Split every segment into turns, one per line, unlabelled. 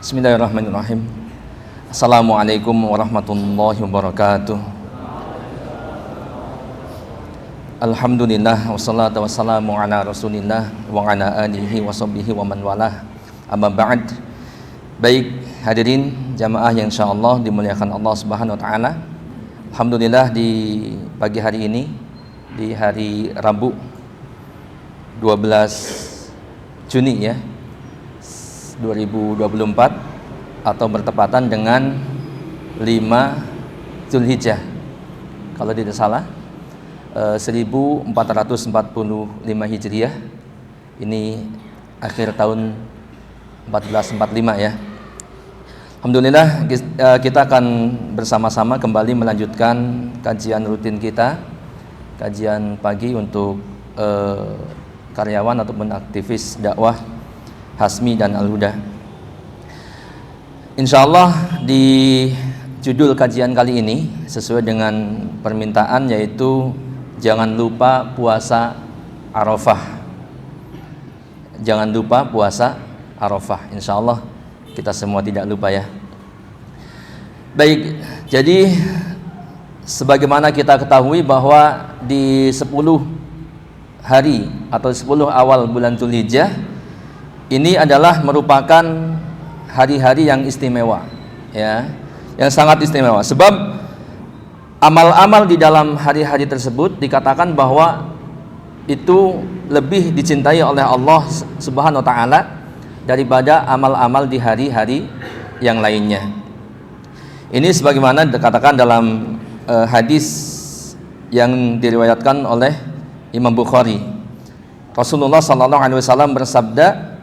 Bismillahirrahmanirrahim. Assalamualaikum warahmatullahi wabarakatuh. Alhamdulillah wassalatu wassalamu ala rasulillah wa ala alihi wa sahbihi wa man walah. Amma ba'd. Baik hadirin jamaah yang insyaallah dimuliakan Allah Subhanahu wa taala. Alhamdulillah di pagi hari ini, di hari Rabu 12 Juni ya 2024 atau bertepatan dengan 5 Zulhijjah kalau tidak salah 1445 Hijriah. Ini akhir tahun 1445 ya. Alhamdulillah kita akan bersama-sama kembali melanjutkan kajian rutin kita, kajian pagi untuk karyawan ataupun aktivis dakwah Hasmi dan Al-Huda. Insyaallah di judul kajian kali ini sesuai dengan permintaan, yaitu jangan lupa puasa Arafah. Jangan lupa puasa Arafah. Insyaallah kita semua tidak lupa ya. Baik, jadi sebagaimana kita ketahui bahwa di 10 hari atau 10 awal bulan Zulhijjah ini adalah merupakan hari-hari yang istimewa ya, yang sangat istimewa. Sebab amal-amal di dalam hari-hari tersebut dikatakan bahwa itu lebih dicintai oleh Allah Subhanahu wa taala daripada amal-amal di hari-hari yang lainnya. Ini sebagaimana dikatakan dalam hadis yang diriwayatkan oleh Imam Bukhari. Rasulullah sallallahu alaihi wasallam bersabda,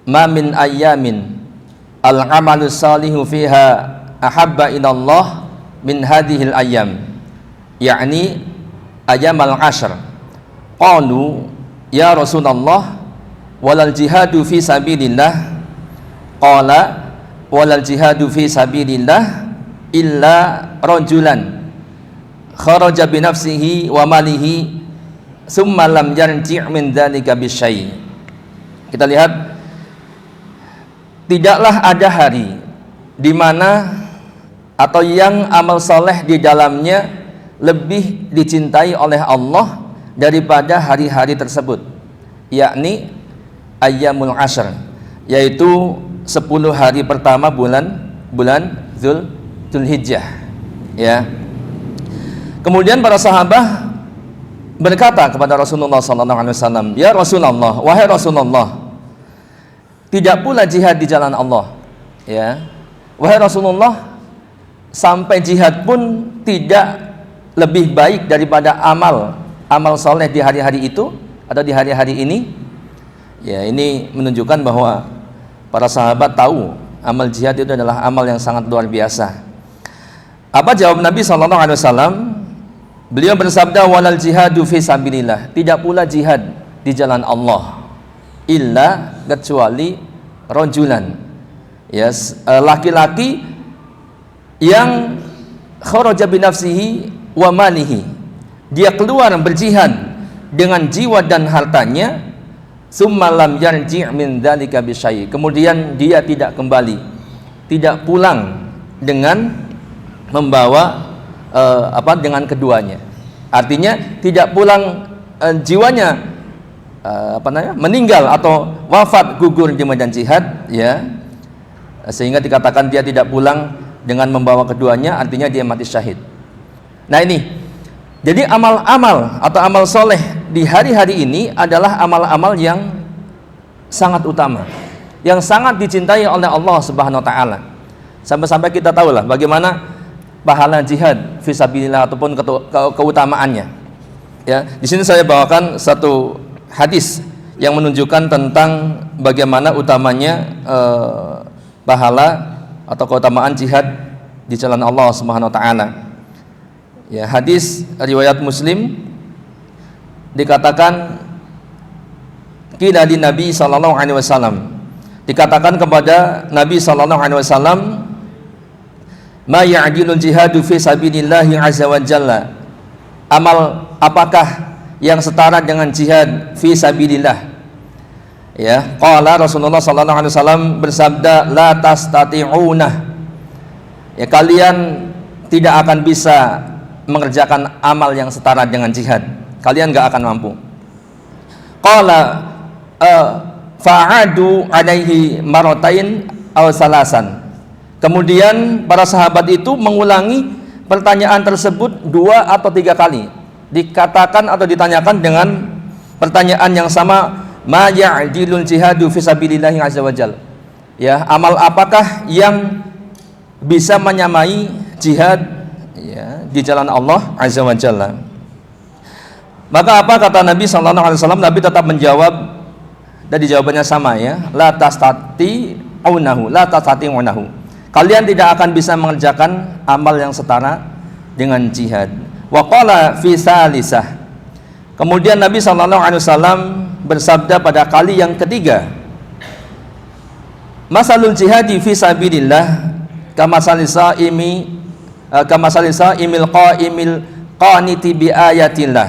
"Ma min ayyamin al-amalu salihu fiha ahabba ilallah min hadhil ayyam," yakni ayyamal ashr. Qalu ya Rasulullah walal jihadu fi sabilillah. Qala walal jihadu fi sabilillah illa rajulan kharaja bi nafsihi wa malihi summa lam yarji' min dzalika bisyai'. Kita lihat, tidaklah ada hari di mana atau yang amal soleh di dalamnya lebih dicintai oleh Allah daripada hari-hari tersebut, yakni ayyamul ashr, yaitu 10 hari pertama bulan Zulhijjah ya. Kemudian para sahabat berkata kepada Rasulullah SAW, "Ya Rasulullah, wahai Rasulullah, tidak pula jihad di jalan Allah ya. Wahai Rasulullah, sampai jihad pun tidak lebih baik daripada amal soleh di hari-hari itu atau di hari-hari ini." Ya, ini menunjukkan bahwa para sahabat tahu amal jihad itu adalah amal yang sangat luar biasa. Apa jawab Nabi SAW? Beliau bersabda, "Walal jihadu fi sabilillah." Tidak pula jihad di jalan Allah illa, kecuali rajulan, yes, laki-laki yang kharaja bi nafsihi wa malihi, dia keluar berjihad dengan jiwa dan hartanya, summa lam yarji' min dzalika bisyai', kemudian dia tidak kembali, tidak pulang dengan membawa dengan keduanya. Artinya tidak pulang jiwanya meninggal atau wafat, gugur di medan jihad ya, sehingga dikatakan dia tidak pulang dengan membawa keduanya, artinya dia mati syahid. Nah ini, jadi amal-amal atau amal soleh di hari-hari ini adalah amal-amal yang sangat utama, yang sangat dicintai oleh Allah Subhanahu wa taala. Sampai-sampai kita tahu lah bagaimana pahala jihad fisabilillah ataupun keutamaannya ya. Di sini saya bawakan satu hadis yang menunjukkan tentang bagaimana utamanya pahala atau keutamaan jihad di jalan Allah Subhanahu wa taala. Ya, hadis riwayat Muslim, dikatakan qila di Nabi sallallahu alaihi wasallam, dikatakan kepada Nabi sallallahu alaihi wasallam, "Ma ya'dilul jihadu fi sabilillahi azza wa jalla." Amal apakah yang setara dengan jihad fi sabilillah? Ya, qala Rasulullah sallallahu alaihi wasallam bersabda, la tastati'una. Ya, kalian tidak akan bisa mengerjakan amal yang setara dengan jihad. Kalian enggak akan mampu. Qala fa'adu alaihi maratain aw salasan. Kemudian para sahabat itu mengulangi pertanyaan tersebut 2 atau 3 kali. Dikatakan atau ditanyakan dengan pertanyaan yang sama, ma ya'dilul jihadu fi sabilillahi azza wajal. Ya, amal apakah yang bisa menyamai jihad ya di jalan Allah azza wajalla? Maka apa kata Nabi sallallahu alaihi wasallam? Nabi tetap menjawab, dan jawabannya sama ya, la tastati'unahu, la tastati'unahu. Kalian tidak akan bisa mengerjakan amal yang setara dengan jihad. Wa qala fi salisah. Kemudian Nabi sallallahu alaihi wasallam bersabda pada kali yang ketiga, masalul jihadi fi sabilillah kamasalisa imil qa'imil qaniti bi ayatillah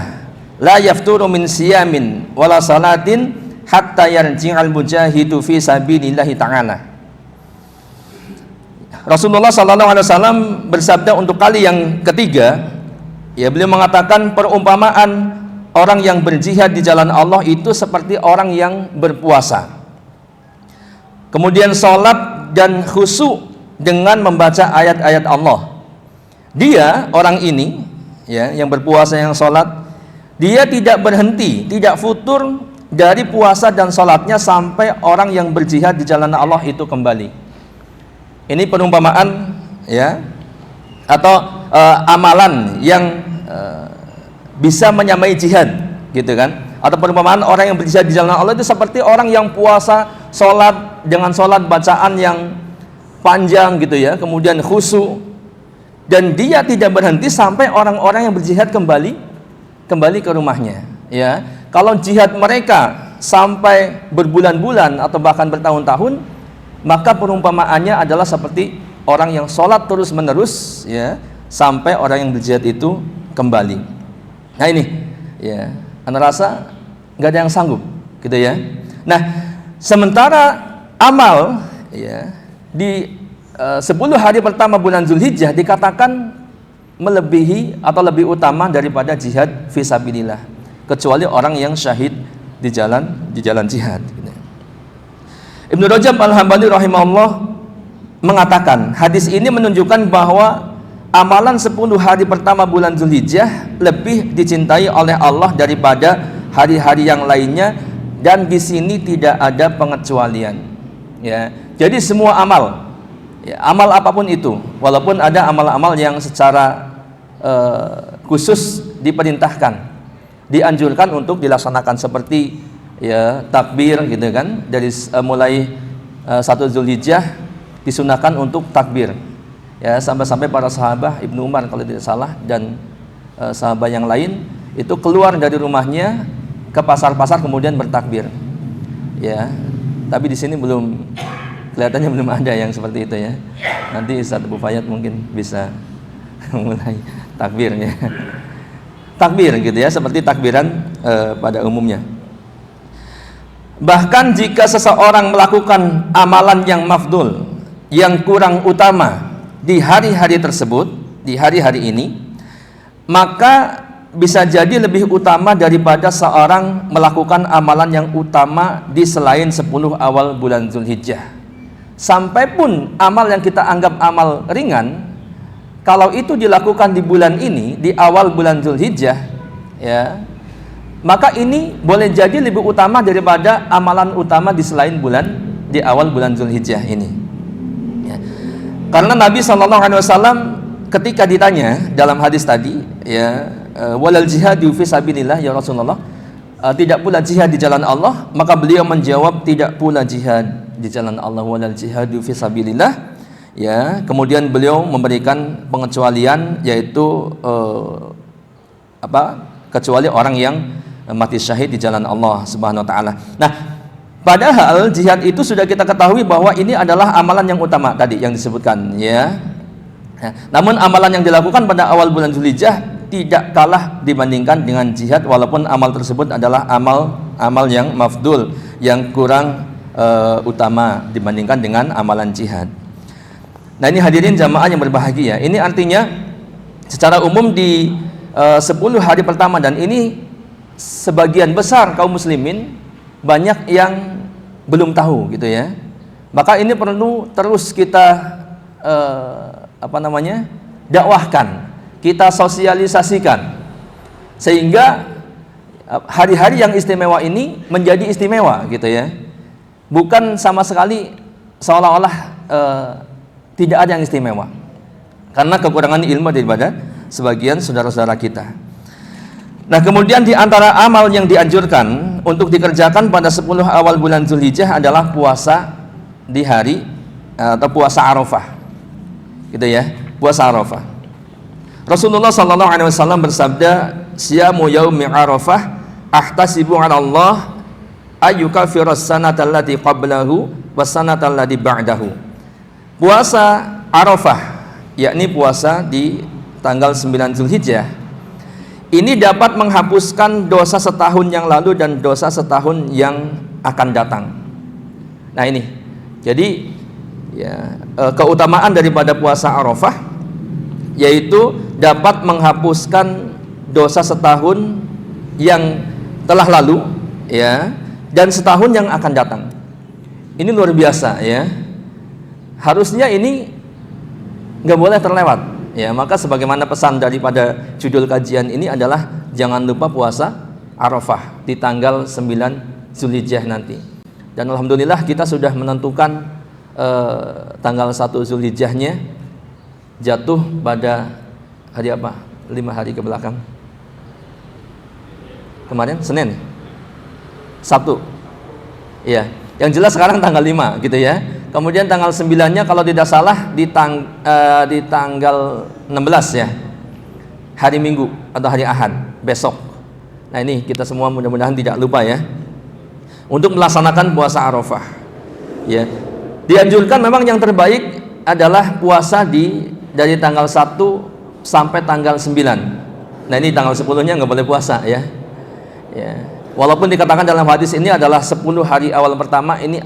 la yafturu min siyamin wala salatin hatta yarji'al mujahidu fi sabilillahi ta'ala. Rasulullah sallallahu alaihi wasallam bersabda untuk kali yang ketiga, ya, beliau mengatakan perumpamaan orang yang berjihad di jalan Allah itu seperti orang yang berpuasa, kemudian sholat dan khusyuk dengan membaca ayat-ayat Allah. Dia, orang ini ya, yang berpuasa, yang sholat, dia tidak berhenti, tidak futur dari puasa dan sholatnya sampai orang yang berjihad di jalan Allah itu kembali. Ini perumpamaan ya, atau amalan yang bisa menyamai jihad, gitu kan? Atau perumpamaan orang yang berjihad di jalan Allah itu seperti orang yang puasa, sholat dengan sholat bacaan yang panjang gitu ya, kemudian khusyuk, dan dia tidak berhenti sampai orang-orang yang berjihad kembali ke rumahnya. Ya, kalau jihad mereka sampai berbulan-bulan atau bahkan bertahun-tahun, maka perumpamaannya adalah seperti orang yang sholat terus-menerus ya, sampai orang yang berjihad itu kembali. Nah ini ya, Anda rasa nggak ada yang sanggup gitu ya. Nah, sementara amal ya di 10 hari pertama bulan Zulhijjah dikatakan melebihi atau lebih utama daripada jihad fisabilillah, kecuali orang yang syahid di jalan jihad. Ibnu Rajab Al-Hambali rahimahullah mengatakan, hadis ini menunjukkan bahwa amalan 10 hari pertama bulan Zulhijjah lebih dicintai oleh Allah daripada hari-hari yang lainnya, dan di sini tidak ada pengecualian. Ya, jadi semua amal, ya, amal apapun itu, walaupun ada amal-amal yang secara khusus diperintahkan, dianjurkan untuk dilaksanakan, seperti ya takbir gitu kan, dari mulai 1 Zulhijjah disunahkan untuk takbir ya, sampai-sampai para sahabat, Ibnu Umar kalau tidak salah, dan sahabat yang lain itu keluar dari rumahnya ke pasar-pasar kemudian bertakbir ya. Tapi di sini kelihatannya belum ada yang seperti itu ya. Nanti Ustaz Abu Fayyad mungkin bisa mulai takbirnya, takbir gitu ya, seperti takbiran pada umumnya. Bahkan jika seseorang melakukan amalan yang mafdul, yang kurang utama di hari-hari tersebut, di hari-hari ini, maka bisa jadi lebih utama daripada seorang melakukan amalan yang utama di selain 10 awal bulan Zulhijjah. Sampai pun amal yang kita anggap amal ringan, kalau itu dilakukan di bulan ini, di awal bulan Zulhijjah ya, maka ini boleh jadi lebih utama daripada amalan utama di selain di awal bulan Zulhijjah ini ya. Karena Nabi SAW ketika ditanya dalam hadis tadi ya, walal jihadu fi sabilillah ya Rasulullah, tidak pula jihad di jalan Allah, maka beliau menjawab, tidak pula jihad di jalan Allah, walal jihadu fi sabilillah ya. Kemudian beliau memberikan pengecualian, yaitu kecuali orang yang mati syahid di jalan Allah Subhanahu wa taala. Nah, padahal jihad itu sudah kita ketahui bahwa ini adalah amalan yang utama tadi yang disebutkan ya. Namun amalan yang dilakukan pada awal bulan Zulhijjah tidak kalah dibandingkan dengan jihad, walaupun amal tersebut adalah amal amal yang mafdul, yang kurang utama dibandingkan dengan amalan jihad. Nah, ini hadirin jamaah yang berbahagia. Ini artinya secara umum di 10 hari pertama, dan ini sebagian besar kaum muslimin banyak yang belum tahu gitu ya. Maka ini perlu terus kita dakwahkan, kita sosialisasikan, sehingga hari-hari yang istimewa ini menjadi istimewa gitu ya. Bukan sama sekali seolah-olah tidak ada yang istimewa, karena kekurangan ilmu daripada sebagian saudara-saudara kita. Nah, kemudian di antara amal yang dianjurkan untuk dikerjakan pada 10 awal bulan Zulhijjah adalah puasa di hari atau puasa Arafah, gitu ya, puasa Arafah. Rasulullah SAW bersabda, "Siyamu yaumi Arafah ahtasibu 'ala Allah ayyukaffiras sanata allati qablahu was sanata allati ba'dahu." Puasa Arafah, yakni puasa di tanggal 9 Zulhijjah, ini dapat menghapuskan dosa setahun yang lalu dan dosa setahun yang akan datang. Nah, ini jadi ya, keutamaan daripada puasa Arafah, yaitu dapat menghapuskan dosa setahun yang telah lalu ya, dan setahun yang akan datang. Ini luar biasa ya. Harusnya ini nggak boleh terlewat ya. Maka sebagaimana pesan daripada judul kajian ini adalah jangan lupa puasa Arafah di tanggal 9 Zulhijjah nanti. Dan alhamdulillah kita sudah menentukan tanggal 1 Zulhijjahnya jatuh pada hari apa? 5 hari ke belakang. Kemarin Senin, Sabtu. Iya, yang jelas sekarang tanggal 5 gitu ya. Kemudian tanggal 9-nya kalau tidak salah di tanggal 16 ya. Hari Minggu atau hari Ahad besok. Nah, ini kita semua mudah-mudahan tidak lupa ya untuk melaksanakan puasa Arafah. Ya. Dianjurkan memang yang terbaik adalah puasa dari tanggal 1 sampai tanggal 9. Nah, ini tanggal 10-nya nggak boleh puasa ya. Ya. Walaupun dikatakan dalam hadis ini adalah 10 hari awal pertama ini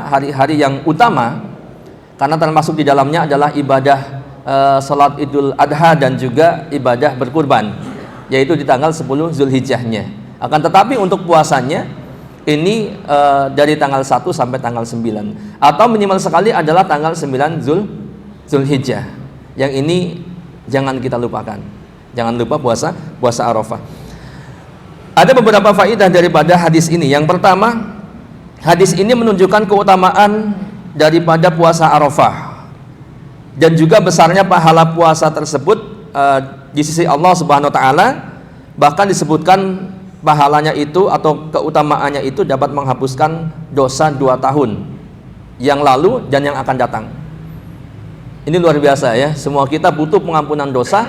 hari-hari yang utama, karena termasuk di dalamnya adalah ibadah salat Idul Adha dan juga ibadah berkurban, yaitu di tanggal 10 Zulhijjahnya. Akan tetapi untuk puasanya ini dari tanggal 1 sampai tanggal 9, atau minimal sekali adalah tanggal 9 Zulhijjah. Yang ini jangan kita lupakan. Jangan lupa puasa Arafah. Ada beberapa faedah daripada hadis ini. Yang pertama, hadis ini menunjukkan keutamaan daripada puasa Arafah dan juga besarnya pahala puasa tersebut di sisi Allah Subhanahu wa taala. Bahkan disebutkan pahalanya itu atau keutamaannya itu dapat menghapuskan dosa 2 tahun yang lalu dan yang akan datang. Ini luar biasa ya. Semua kita butuh pengampunan dosa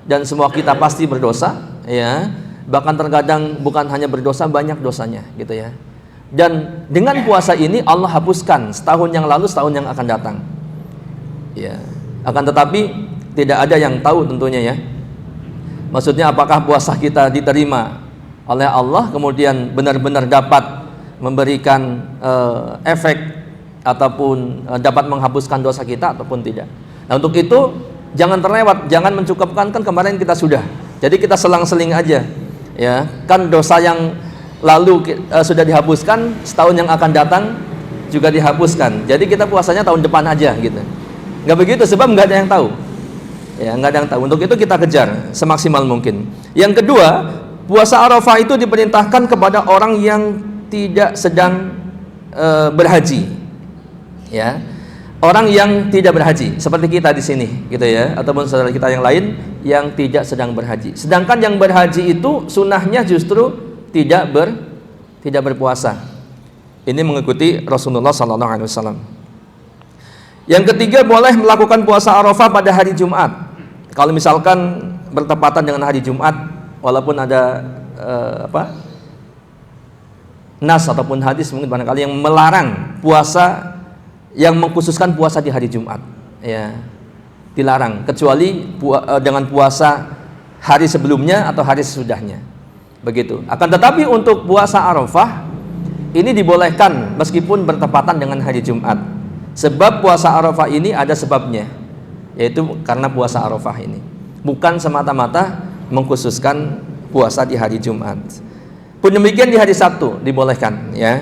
dan semua kita pasti berdosa ya. Bahkan terkadang bukan hanya berdosa, banyak dosanya gitu ya. Dan dengan puasa ini Allah hapuskan setahun yang lalu, setahun yang akan datang ya. Akan tetapi tidak ada yang tahu tentunya ya. Maksudnya apakah puasa kita diterima oleh Allah, kemudian benar-benar dapat memberikan efek ataupun dapat menghapuskan dosa kita ataupun tidak. Nah, untuk itu jangan terlewat, jangan mencukupkan, kan kemarin kita sudah. Jadi kita selang-seling aja. Ya, kan dosa yang lalu sudah dihapuskan, setahun yang akan datang juga dihapuskan. Jadi kita puasanya tahun depan aja gitu. Nggak begitu, sebab nggak ada yang tahu. Ya, nggak ada yang tahu. Untuk itu kita kejar semaksimal mungkin. Yang kedua, puasa Arafah itu diperintahkan kepada orang yang tidak sedang berhaji. Ya. Orang yang tidak berhaji seperti kita di sini gitu ya, ataupun saudara kita yang lain yang tidak sedang berhaji. Sedangkan yang berhaji itu sunnahnya justru tidak berpuasa. Ini mengikuti Rasulullah SAW. Yang ketiga, boleh melakukan puasa Arafah pada hari Jumat. Kalau misalkan bertepatan dengan hari Jumat, walaupun ada nas ataupun hadis mungkin barangkali yang melarang puasa, yang mengkhususkan puasa di hari Jumat ya, dilarang, kecuali dengan puasa hari sebelumnya atau hari sesudahnya. Begitu. Akan tetapi untuk puasa Arafah ini dibolehkan meskipun bertepatan dengan hari Jumat. Sebab puasa Arafah ini ada sebabnya, yaitu karena puasa Arafah ini bukan semata-mata mengkhususkan puasa di hari Jumat. Pun demikian di hari Sabtu dibolehkan, ya.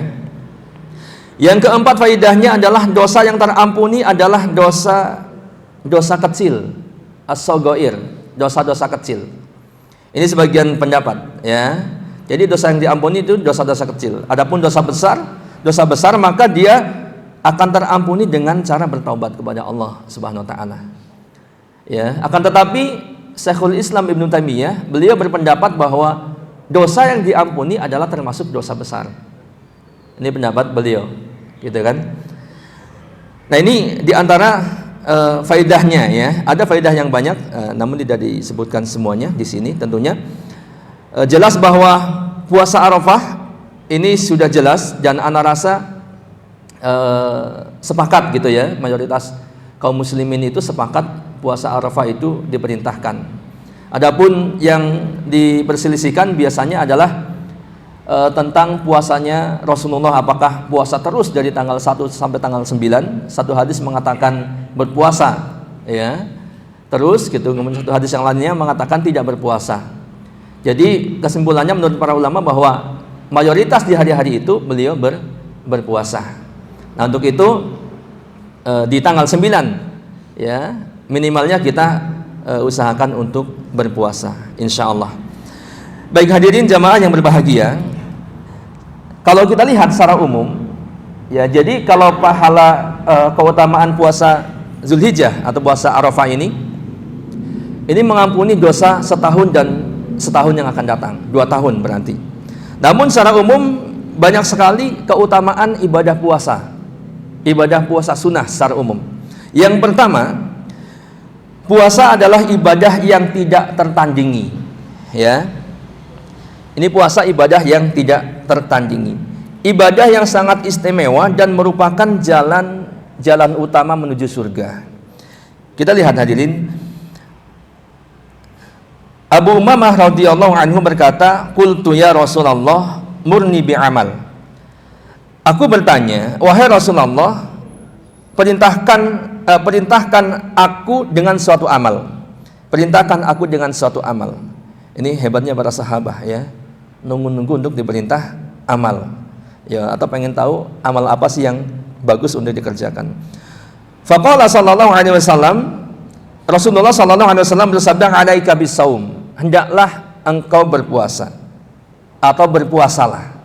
Yang keempat faidahnya adalah dosa yang terampuni adalah dosa kecil, as-shaghair, dosa-dosa kecil. Ini sebagian pendapat, ya. Jadi dosa yang diampuni itu dosa-dosa kecil. Adapun dosa besar maka dia akan terampuni dengan cara bertaubat kepada Allah Subhanahu wa taala. Ya, akan tetapi Syekhul Islam Ibnu Taimiyah beliau berpendapat bahwa dosa yang diampuni adalah termasuk dosa besar. Ini pendapat beliau, gitu kan? Nah, ini diantara faedahnya, ya. Ada faedah yang banyak, namun tidak disebutkan semuanya di sini. Tentunya jelas bahwa puasa Arafah ini sudah jelas dan ana rasa sepakat gitu ya, mayoritas kaum muslimin itu sepakat puasa Arafah itu diperintahkan. Adapun yang diperselisihkan biasanya adalah tentang puasanya Rasulullah, apakah puasa terus dari tanggal 1 sampai tanggal 9. Satu hadis mengatakan berpuasa, ya, terus gitu. Kemudian satu hadis yang lainnya mengatakan tidak berpuasa. Jadi kesimpulannya menurut para ulama bahwa mayoritas di hari-hari itu beliau berpuasa. Nah, untuk itu di tanggal 9, ya, minimalnya kita usahakan untuk berpuasa, insya Allah. Baik hadirin jamaah yang berbahagia, kalau kita lihat secara umum, ya, jadi kalau pahala keutamaan puasa Zulhijjah atau puasa Arafah ini mengampuni dosa setahun dan setahun yang akan datang, 2 tahun berarti. Namun secara umum banyak sekali keutamaan ibadah puasa sunnah secara umum. Yang pertama, puasa adalah ibadah yang tidak tertandingi, ya. Ini puasa ibadah yang tidak tertandingi, ibadah yang sangat istimewa dan merupakan jalan utama menuju surga. Kita lihat hadirin, Abu Umamah radhiyallahu anhu berkata, "Qultu ya Rasulullah, murni bi'amal." Aku bertanya, wahai Rasulullah, perintahkan aku dengan suatu amal. Perintahkan aku dengan suatu amal. Ini hebatnya para sahabat, ya. Nunggu-nunggu untuk diperintah amal, ya, atau pengen tahu amal apa sih yang bagus untuk dikerjakan. Faqala sallallahu alaihi wasallam, Rasulullah sallallahu alaihi wasallam bersabda, "Alaika bisaum." Hendaklah engkau berpuasa atau berpuasalah.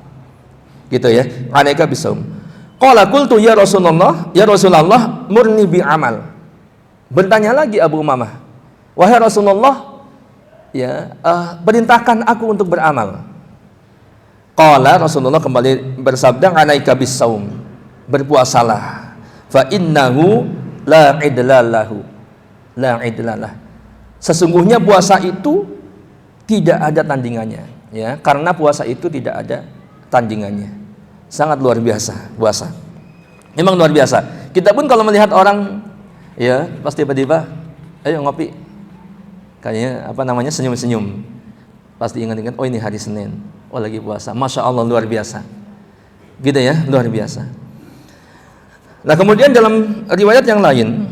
Gitu ya. Alaika bisaum. Qala qultu ya Rasulullah, murni bi amal. Bertanya lagi Abu Umamah, wahai Rasulullah, ya, perintahkan aku untuk beramal. Qala, Rasulullah kembali bersabda, alaika bisaum, berpuasalah, fa innahu la idlalahu, la idlalah. Sesungguhnya puasa itu tidak ada tandingannya, ya, karena puasa itu tidak ada tandingannya. Sangat luar biasa puasa. Memang luar biasa. Kita pun kalau melihat orang, ya, pasti tiba-tiba, ayo ngopi, kayaknya senyum-senyum, pasti ingat-ingat, oh ini hari Senin, oh lagi puasa, masya Allah, luar biasa, gitu ya, luar biasa. Nah, kemudian dalam riwayat yang lain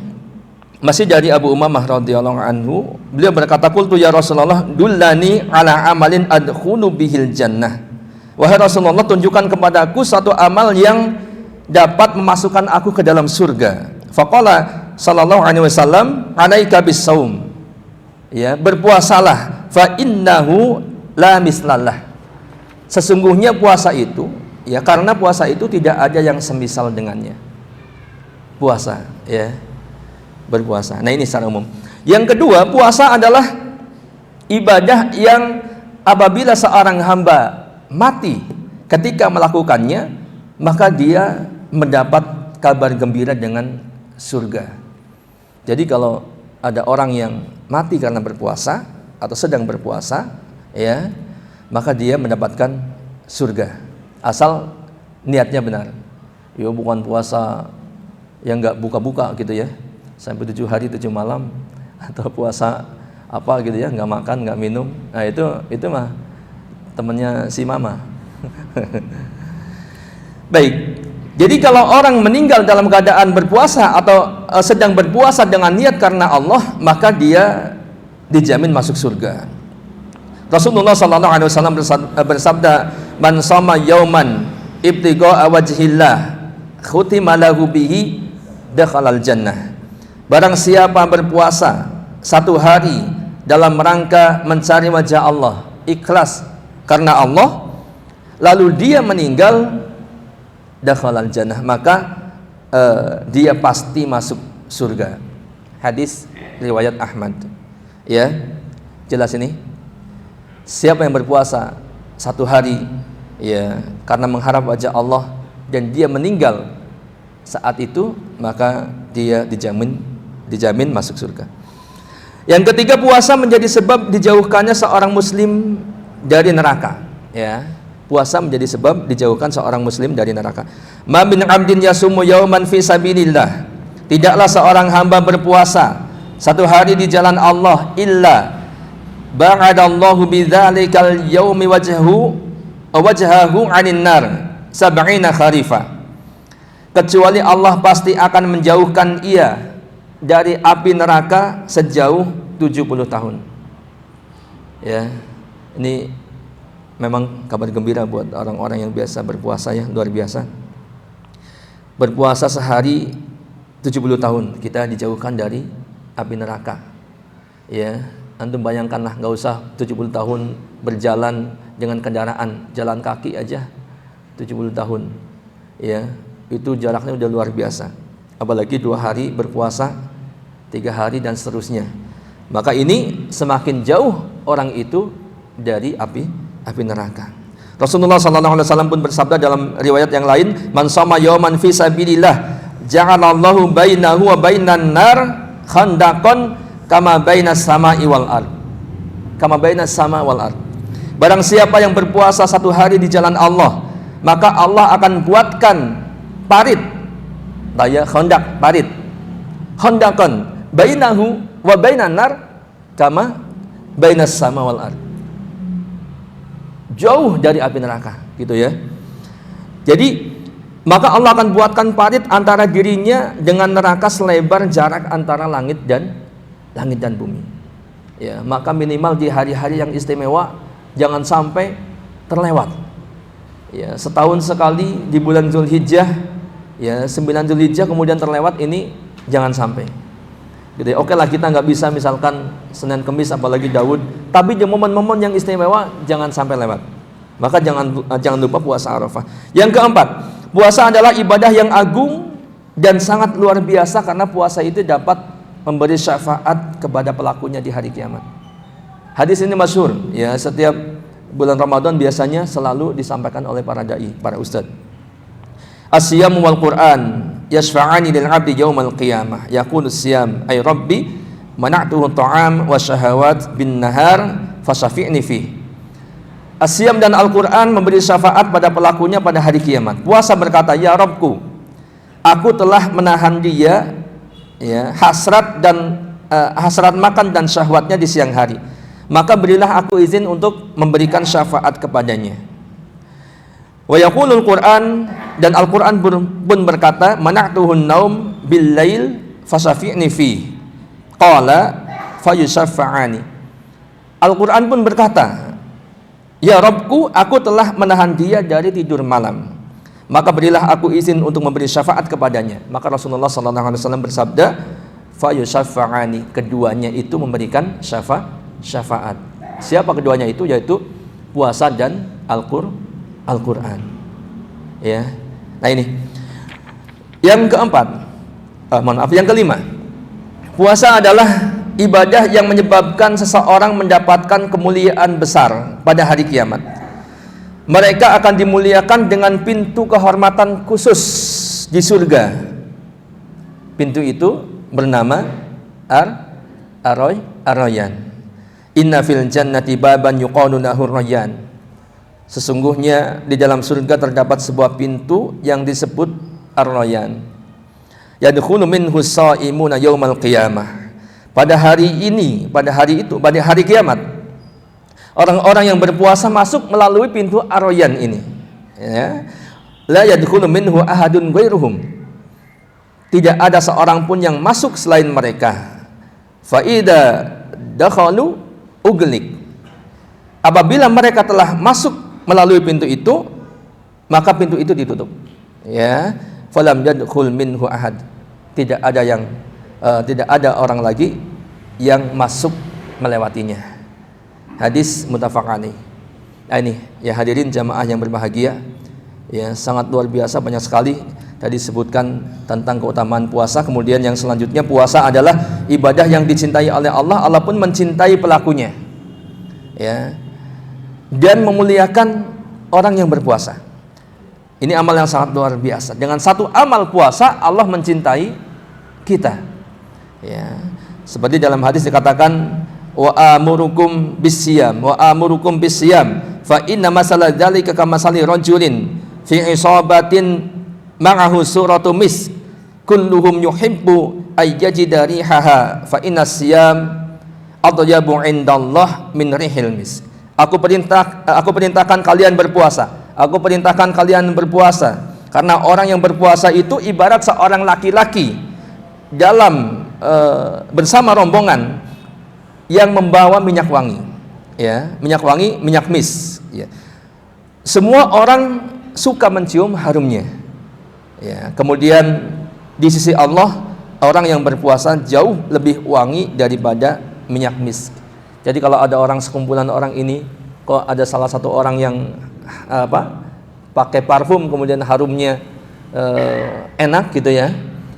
masih dari Abu Umamah radhiyallahu anhu, beliau berkata, qultu ya Rasulullah, dullani ala amalin adkhulu bihil jannah. Wahai Rasulullah, tunjukkan kepadaku satu amal yang dapat memasukkan aku ke dalam surga. Faqala sallallahu alaihi wasallam, alaika bisaum, ya, berpuasalah, fa innahu la mislalah. Sesungguhnya puasa itu, ya, karena puasa itu tidak ada yang semisal dengannya. Puasa, ya, berpuasa. Nah, ini secara umum. Yang kedua, puasa adalah ibadah yang apabila seorang hamba mati ketika melakukannya, maka dia mendapat kabar gembira dengan surga. Jadi kalau ada orang yang mati karena berpuasa atau sedang berpuasa, ya, maka dia mendapatkan surga asal niatnya benar. Ya, bukan puasa yang nggak buka-buka gitu ya, sampai 7 hari 7 malam, atau puasa apa gitu ya, nggak makan nggak minum. Nah, itu mah temannya si mama. Baik. Jadi kalau orang meninggal dalam keadaan berpuasa atau sedang berpuasa dengan niat karena Allah, maka dia dijamin masuk surga. Rasulullah sallallahu alaihi wasallam bersabda, "Man shoma yauman ibtigha'a wajhillah, khutima lahu bihi dakhalal jannah." Barang siapa berpuasa satu hari dalam rangka mencari wajah Allah, ikhlas karena Allah, lalu dia meninggal, dakhalal jannah, maka dia pasti masuk surga. Hadis riwayat Ahmad. Ya, jelas ini. Siapa yang berpuasa satu hari ya karena mengharap wajah Allah dan dia meninggal saat itu, maka dia dijamin masuk surga. Yang ketiga, puasa menjadi sebab dijauhkannya seorang muslim dari neraka. Ya, puasa menjadi sebab dijauhkan seorang muslim dari neraka. Ma bin 'abdin yasumu yauman fi sabilillah. Tidaklah seorang hamba berpuasa satu hari di jalan Allah illa ba'adallahu bidzalikal yaumi wajhahu 'anil nar sab'ina kharifa. Kecuali Allah pasti akan menjauhkan ia dari api neraka sejauh 70 tahun. Ya, ini memang kabar gembira buat orang-orang yang biasa berpuasa ya, luar biasa. Berpuasa sehari 70 tahun kita dijauhkan dari api neraka. Ya, antum bayangkanlah, nggak usah 70 tahun berjalan dengan kendaraan, jalan kaki aja 70 tahun. Ya, itu jaraknya udah luar biasa. Apalagi 2 hari berpuasa, 3 hari dan seterusnya. Maka ini semakin jauh orang itu dari api neraka. Rasulullah SAW pun bersabda dalam riwayat yang lain, "Man shoma yawman fi sabilillah, ja'alallahu bainahu wa bainan nar khandaqan kama bainas sama'i wal ard." Kama bainas sama wal ard. Barang siapa yang berpuasa satu hari di jalan Allah, maka Allah akan buatkan parit, daya khandaq, parit, khandaqan bainahu wa bainan nar kama bainas sama wal ard. Jauh dari api neraka, gitu ya. Jadi maka Allah akan buatkan parit antara dirinya dengan neraka selebar jarak antara langit dan bumi. Ya, maka minimal di hari-hari yang istimewa jangan sampai terlewat. Ya, setahun sekali di bulan Zulhijjah, ya 9 Zulhijjah kemudian terlewat, ini jangan sampai. Gitu ya. Oke lah, kita nggak bisa misalkan Senin Kemis apalagi Daud, tapi di momen-momen yang istimewa jangan sampai lewat. Maka jangan lupa puasa Arafah. Yang keempat, puasa adalah ibadah yang agung dan sangat luar biasa karena puasa itu dapat memberi syafaat kepada pelakunya di hari kiamat. Hadis ini masyhur ya, setiap bulan Ramadan biasanya selalu disampaikan oleh para dai, para ustadz. As-siyam wal Qur'an yashfa'ani lil 'abdi yaumal qiyamah. Yaqulu as-siyam ay rabbi mana'tuhu ta'am wa syahawat bin nahar fasyafi'ni fi. As-siyam dan Al-Qur'an memberi syafaat pada pelakunya pada hari kiamat. Puasa berkata, "Ya Rabbku, aku telah menahan dia ya hasrat makan dan syahwatnya di siang hari. Maka berilah aku izin untuk memberikan syafaat kepadanya." Wa yaqulul Qur'an, dan Al-Qur'an pun berkata, "Mana'tuhun naum bil lail fasyafi'ni fi." Qala fayusyaffa'ani. Al-Qur'an pun berkata, "Ya Rabbku, aku telah menahan dia dari tidur malam. Maka berilah aku izin untuk memberi syafaat kepadanya." Maka Rasulullah SAW bersabda, fayusyaffa'ani. Keduanya itu memberikan syafaat. Siapa keduanya itu? Yaitu puasa dan Al-Quran. Ya. Nah ini. Yang keempat, yang kelima, puasa adalah ibadah yang menyebabkan seseorang mendapatkan kemuliaan besar pada hari kiamat. Mereka akan dimuliakan dengan pintu kehormatan khusus di surga. Pintu itu bernama Ar-Rayyan. Inna fil jannati baban yuqalu lahu Rayyan. Sesungguhnya di dalam surga terdapat sebuah pintu yang disebut Ar-Rayyan. Yadkhulu minhu shaimuna yaumal qiyamah. Pada hari kiamat, Orang-orang yang berpuasa masuk melalui pintu Ar-Rayyan ini. Ya. La yadkhulu minhu ahadun ghairuhum. Tidak ada seorang pun yang masuk selain mereka. Fa idza dakhalu uglik. Apabila mereka telah masuk melalui pintu itu, maka pintu itu ditutup. Ya, falam yadkhul minhu ahad. Tidak ada orang lagi yang masuk melewatinya. Hadis muttafaq alaih. Nah ini ya hadirin jamaah yang berbahagia, ya sangat luar biasa, banyak sekali tadi disebutkan tentang keutamaan puasa. Kemudian yang selanjutnya, puasa adalah ibadah yang dicintai oleh Allah. Allah pun mencintai pelakunya, ya, dan memuliakan orang yang berpuasa. Ini amal yang sangat luar biasa. Dengan satu amal puasa Allah mencintai kita, ya. Seperti dalam hadis dikatakan, wa amurukum bisyam fa inna masala dzalika kamasali rajulin fi isabatin ma'ahu suratu mis kulluhum yuhibbu ay yajida rihaha fa inna siyam atyabu indallah min rihil mis. Aku perintahkan kalian berpuasa. Aku perintahkan kalian berpuasa karena orang yang berpuasa itu ibarat seorang laki-laki dalam bersama rombongan yang membawa minyak wangi, ya, minyak wangi, minyak mis, ya. Semua orang suka mencium harumnya, ya. Kemudian di sisi Allah orang yang berpuasa jauh lebih wangi daripada minyak mis. Jadi kalau ada orang, sekumpulan orang ini, kok ada salah satu orang yang pakai parfum kemudian harumnya enak gitu ya,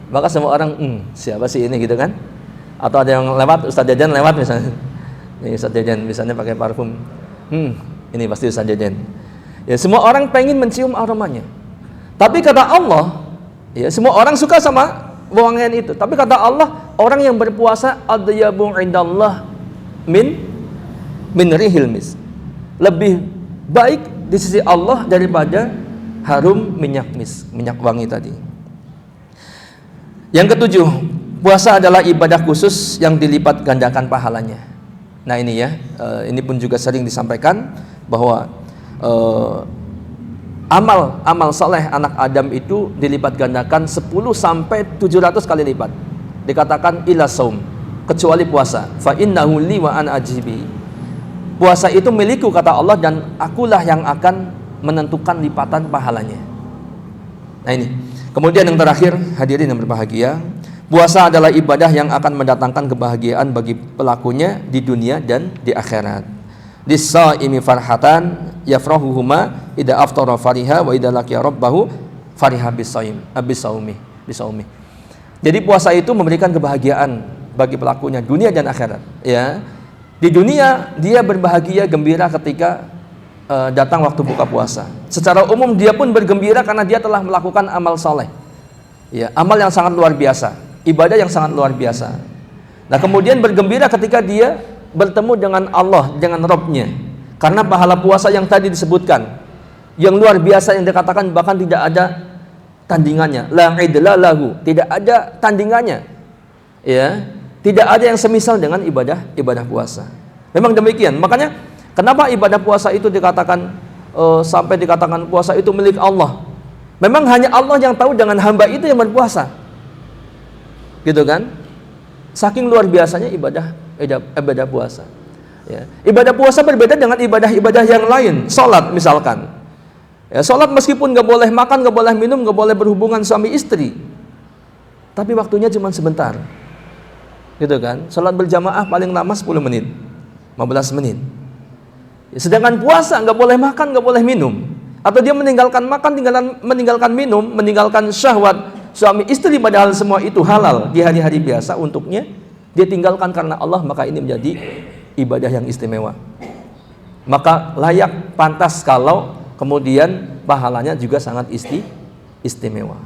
maka semua orang siapa sih ini gitu kan. Atau ada yang lewat, Ustaz Jajan lewat misalnya, ini Ustaz Jajan misalnya pakai parfum, ini pasti Ustaz Jajan, ya, semua orang pengen mencium aromanya. Tapi kata Allah, ya, semua orang suka sama wangian itu. Tapi kata Allah, orang yang berpuasa adyabu indallah min rihil mis, lebih baik di sisi Allah daripada harum minyak mis, minyak wangi tadi. Yang ketujuh, puasa adalah ibadah khusus yang dilipat gandakan pahalanya. Nah ini ya, ini pun juga sering disampaikan bahwa amal saleh anak Adam itu dilipat gandakan 10 sampai 700 kali lipat. Dikatakan ila saum, kecuali puasa. Fa innahu li wa ana ajibi. Puasa itu milikku kata Allah dan akulah yang akan menentukan lipatan pahalanya. Nah ini. Kemudian yang terakhir, hadirin yang berbahagia, puasa adalah ibadah yang akan mendatangkan kebahagiaan bagi pelakunya di dunia dan di akhirat. Lis-shaimi farhatan yafrahuhuma idza aftara fariha wa idza laqiya rabbahu fariha bisaumi. Jadi puasa itu memberikan kebahagiaan bagi pelakunya dunia dan akhirat, ya. Di dunia dia berbahagia gembira ketika datang waktu buka puasa. Secara umum dia pun bergembira karena dia telah melakukan amal saleh, ya, amal yang sangat luar biasa, ibadah yang sangat luar biasa. Nah kemudian bergembira ketika dia bertemu dengan Allah, dengan Rabb-nya, karena pahala puasa yang tadi disebutkan, yang luar biasa, yang dikatakan bahkan tidak ada tandingannya, la idla lahu, tidak ada tandingannya, ya, tidak ada yang semisal dengan ibadah puasa. Memang demikian, makanya kenapa ibadah puasa itu dikatakan sampai dikatakan puasa itu milik Allah. Memang hanya Allah yang tahu dengan hamba itu yang berpuasa, gitu kan? Saking luar biasanya ibadah puasa, ya. Ibadah puasa berbeda dengan ibadah-ibadah yang lain. Salat misalkan, ya, salat meskipun nggak boleh makan, nggak boleh minum, nggak boleh berhubungan suami istri, tapi waktunya cuma sebentar, gitu kan? Salat berjamaah paling lama 10 menit, 15 menit. Sedangkan puasa nggak boleh makan, nggak boleh minum, atau dia meninggalkan makan, meninggalkan minum, meninggalkan syahwat suami istri, padahal semua itu halal di hari-hari biasa untuknya, dia tinggalkan karena Allah, maka ini menjadi ibadah yang istimewa. Maka layak, pantas kalau kemudian pahalanya juga sangat istimewa.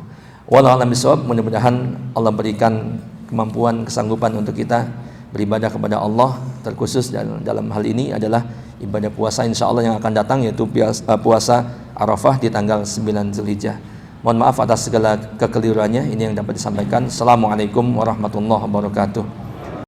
Wallahu a'lam bishawab. Mudah-mudahan Allah berikan kemampuan, kesanggupan untuk kita beribadah kepada Allah. Terkhusus dalam hal ini adalah ibadah puasa insya Allah yang akan datang, yaitu puasa Arafah di tanggal 9 Zulhijjah. Mohon maaf atas segala kekeliruannya. Ini yang dapat disampaikan. Assalamualaikum warahmatullahi wabarakatuh.